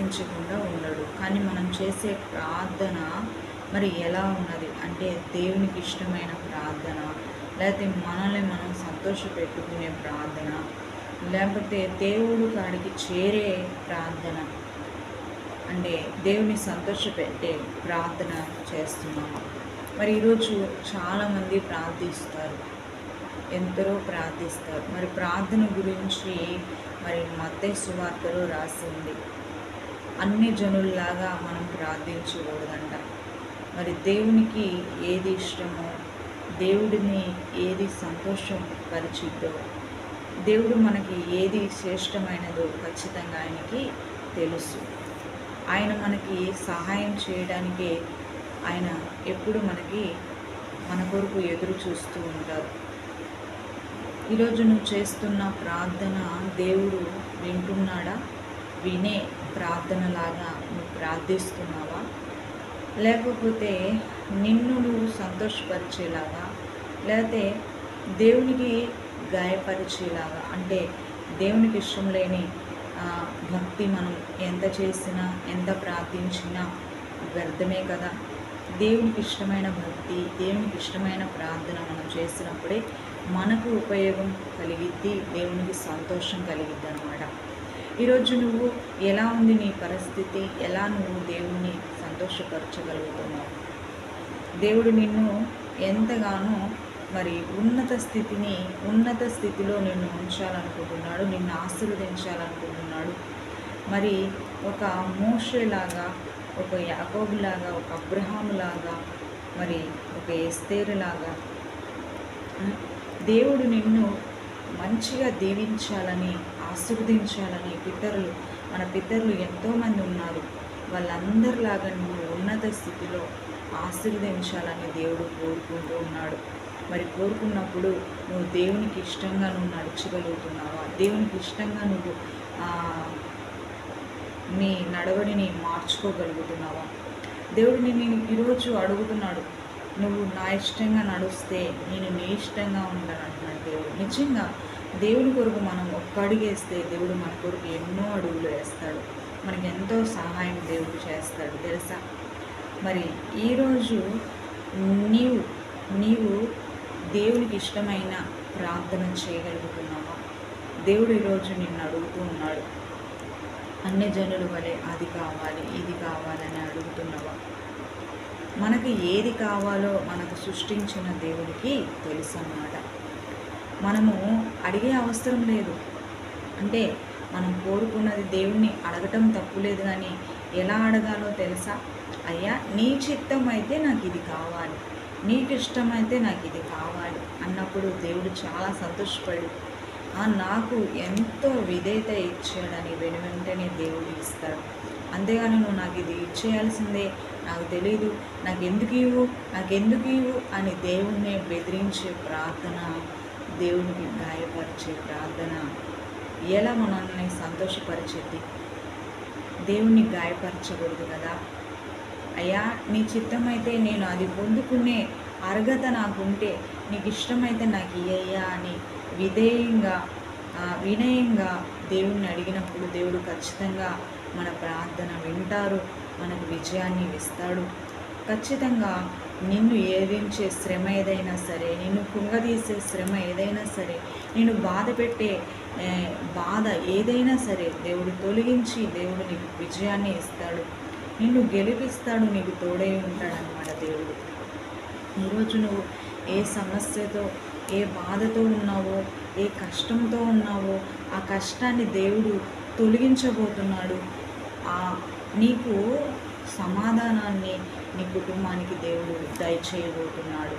ప్రార్థించకుండా ఉండడు. కానీ మనం చేసే ప్రార్థన మరి ఎలా ఉన్నది అంటే దేవునికి ఇష్టమైన ప్రార్థన, లేకపోతే మనల్ని మనం సంతోషపెట్టుకునే ప్రార్థన, లేకపోతే దేవుడు కాడికి చేరే ప్రార్థన, అంటే దేవుని సంతోషపెట్టే ప్రార్థన చేస్తున్నాము. మరి ఈరోజు చాలామంది ప్రార్థిస్తారు, ఎందరో ప్రార్థిస్తారు. మరి ప్రార్థన గురించి మరి మత్తయి సువార్తలో రాసింది, అన్ని జనుల్లాగా మనం ప్రార్థించకూడదంట. మరి దేవునికి ఏది ఇష్టమో, దేవుడిని ఏది సంతోషం పరిచిద్దో, దేవుడు మనకి ఏది శ్రేష్టమైనదో ఖచ్చితంగా ఆయనకి తెలుసు. ఆయన మనకి సహాయం చేయడానికే ఆయన ఎప్పుడు మన కొరకు ఎదురు చూస్తూ ఉంటారు. ఈరోజు నువ్వు చేస్తున్న ప్రార్థన దేవుడు వింటున్నాడా? వినే ప్రార్థనలాగా నువ్వు ప్రార్థిస్తున్నావా? లేకపోతే నిన్ను నువ్వు సంతోషపరిచేలాగా, లేకపోతే దేవునికి గాయపరిచేలాగా, అంటే దేవునికి ఇష్టం లేని భక్తి మనం ఎంత చేసినా ఎంత ప్రార్థించినా వ్యర్థమే కదా. దేవునికి ఇష్టమైన భక్తి, దేవునికి ఇష్టమైన ప్రార్థన మనం చేసినప్పుడే మనకు ఉపయోగం కలిగిద్ది, దేవునికి సంతోషం కలిగిద్ది అన్నమాట. ఈరోజు నువ్వు ఎలా ఉంది నీ పరిస్థితి, ఎలా నువ్వు దేవుణ్ణి సంతోషపరచగలుగుతున్నావు? దేవుడు నిన్ను ఎంతగానో మరి ఉన్నత స్థితిలో నిన్ను ఉంచాలనుకుంటున్నాడు, నిన్ను ఆశీర్వదించాలనుకుంటున్నాడు. మరి ఒక మోషేలాగా, ఒక యాకోబులాగా, ఒక అబ్రహాములాగా, మరి ఒక ఎస్తేరులాగా దేవుడు నిన్ను మంచిగా దీవించాలని, ఆశీర్వదించాలని మన పితరులు ఎంతోమంది ఉన్నారు. వాళ్ళందరిలాగా నువ్వు ఉన్నత స్థితిలో ఆశీర్వదించాలని దేవుడు కోరుకుంటూ ఉన్నాడు. మరి కోరుకున్నప్పుడు నువ్వు దేవునికి ఇష్టంగా నువ్వు నడచగలుగుతున్నావా? దేవునికి ఇష్టంగా నువ్వు నీ నడవడిని మార్చుకోగలుగుతున్నావా? దేవుడు నిన్ను ఈరోజు అడుగుతున్నాడు, నువ్వు నా ఇష్టంగా నడుస్తే నేను నీ ఇష్టంగా ఉంటాను అంటున్నాడు దేవుడు. నిజంగా దేవుని కొరకు మనం ఒక్క అడుగేస్తే దేవుడు మన కొరకు ఎన్నో అడుగులు వేస్తాడు, మనకి ఎంతో సహాయం దేవుడు చేస్తాడు తెలుసా. మరి ఈరోజు నీవు దేవునికి ఇష్టమైన ప్రార్థన చేయగలుగుతున్నావా? దేవుడు ఈరోజు నిన్ను అడుగుతూ ఉన్నాడు. అన్ని జనుల వలె అది కావాలి ఇది కావాలని అడుగుతున్నావా? మనకి ఏది కావాలో మనకు సృష్టించిన దేవుడికి తెలుసు అన్నమాట. మనము అడిగే అవసరం లేదు. అంటే మనం కోరుకున్నది దేవుణ్ణి అడగటం తప్పులేదు, కానీ ఎలా అడగాలో తెలుసా? అయ్యా నీ చిత్తం అయితే నాకు ఇది కావాలి, నీకు ఇష్టమైతే నాకు ఇది కావాలి అన్నప్పుడు దేవుడు చాలా సంతోషపడి నాకు ఎంతో విధేయత ఇచ్చాడని వెంటనే దేవుడు ఇస్తాడు. అంతేగాని నువ్వు నాకు ఇది ఇచ్చేయాల్సిందే, నాకు తెలీదు, నాకెందుకు ఇవ్వు అని దేవుణ్ణి బెదిరించే ప్రార్థన, దేవునికి గాయపరిచే ప్రార్థన ఎలా మనల్ని సంతోషపరిచేది? దేవుణ్ణి గాయపరచకూడదు కదా. అయ్యా నీ చిత్తమైతే నేను అది పొందుకునే అర్హత నాకుంటే, నీకు ఇష్టమైతే నాకు ఇయ్యా అని వినయంగా దేవుణ్ణి అడిగినప్పుడు దేవుడు ఖచ్చితంగా మన ప్రార్థన వింటారు, మనకు విజయాన్ని ఇస్తాడు. ఖచ్చితంగా నిన్ను ఏదించే శ్రమ ఏదైనా సరే, నిన్ను కుంగదీసే శ్రమ ఏదైనా సరే, నిన్ను బాధ పెట్టే బాధ ఏదైనా సరే దేవుడు తొలగించి దేవుడు నీకు విజయాన్ని ఇస్తాడు, నిన్ను గెలిపిస్తాడు, నీకు తోడై ఉంటాడనమాట దేవుడు. ఈరోజు నువ్వు ఏ సమస్యతో, ఏ బాధతో ఉన్నావో, ఏ కష్టంతో ఉన్నావో ఆ కష్టాన్ని దేవుడు తొలగించబోతున్నాడు. నీకు సమాధానాన్ని నీ కుటుంబానికి దేవుడు దయచేయబోతున్నాడు.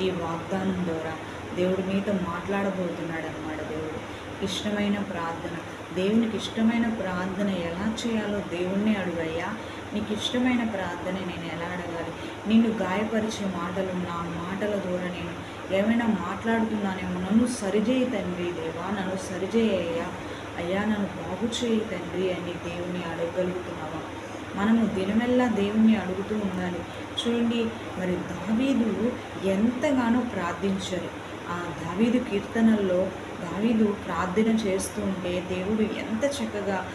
ఈ వాగ్దానం ద్వారా దేవుడు మీతో మాట్లాడబోతున్నాడు అన్నమాట. దేవుడు ఇష్టమైన ప్రార్థన, దేవునికి ఇష్టమైన ప్రార్థన ఎలా చేయాలో దేవుణ్ణి అడుగయ్యా. నీకు ఇష్టమైన ప్రార్థన నేను ఎలా అడగాలి? నిన్ను గాయపరిచే మాటలు, నా మాటల ద్వారా నేను ఏమైనా మాట్లాడుతున్నానేమో, నన్ను సరిచేయి తండ్రి, దేవా నన్ను సరిచేయ్యా, అయ్యా నన్ను బాగు చేయి తండ్రి అని దేవుని అడగగలుగుతున్నావా? మనము దినమెల్లా దేవుణ్ణి అడుగుతూ ఉండాలి. చూడండి, మరి దావీదు ఎంతగానో ప్రార్థించారు. ఆ దావీదు కీర్తనల్లో దావీదు ప్రార్థన చేస్తూ ఉంటే దేవుడు ఎంత చక్కగా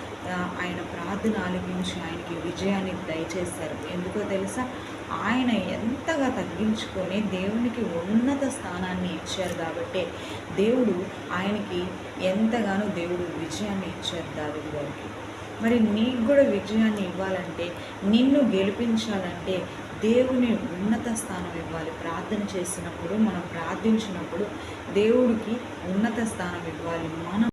ఆయన ప్రార్థన ఆలకించి ఆయనకి విజయాన్ని దయచేశారు. ఎందుకో తెలుసా? ఆయన ఎంతగా తగ్గించుకొని దేవునికి ఉన్నత స్థానాన్ని ఇచ్చారు కాబట్టి దేవుడు ఆయనకి ఎంతగానో దేవుడు విజయాన్ని ఇచ్చారు దావీదు గారికి. మరి నీకు కూడా విజయాన్ని ఇవ్వాలంటే, నిన్ను గెలిపించాలంటే దేవుని ఉన్నత స్థానం ఇవ్వాలి. ప్రార్థన చేసినప్పుడు, మనం ప్రార్థించినప్పుడు దేవుడికి ఉన్నత స్థానం ఇవ్వాలి. మనం